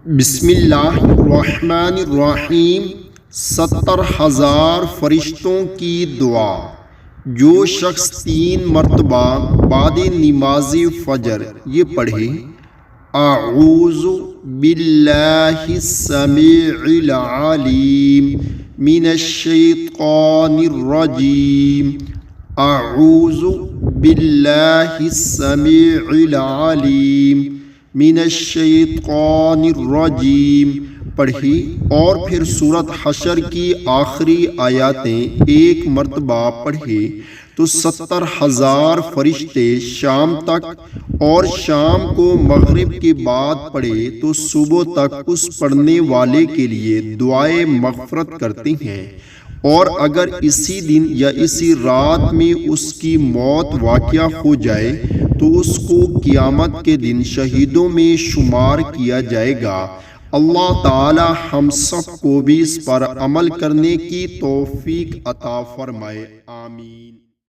بسم اللہ الرحمن الرحیم 70,000 فرشتوں کی دعا۔ جو شخص 3 مرتبہ بعد نماز فجر یہ پڑھے، اعوذ باللہ السمیع العلیم من الشیطان الرجیم، اعوذ باللہ السمیع العلیم من الشیطان الرجیم پڑھی، اور پھر سورۃ حشر کی آخری آیاتیں 1 مرتبہ پڑھے تو 70,000 فرشتے شام تک، اور شام کو مغرب کے بعد پڑھے تو صبح تک اس پڑھنے والے کے لیے دعائے مغفرت کرتے ہیں۔ اور اگر اسی دن یا اسی رات میں اس کی موت واقع ہو جائے تو اس کو قیامت کے دن شہیدوں میں شمار کیا جائے گا۔ اللہ تعالی ہم سب کو بھی اس پر عمل کرنے کی توفیق عطا فرمائے، آمین۔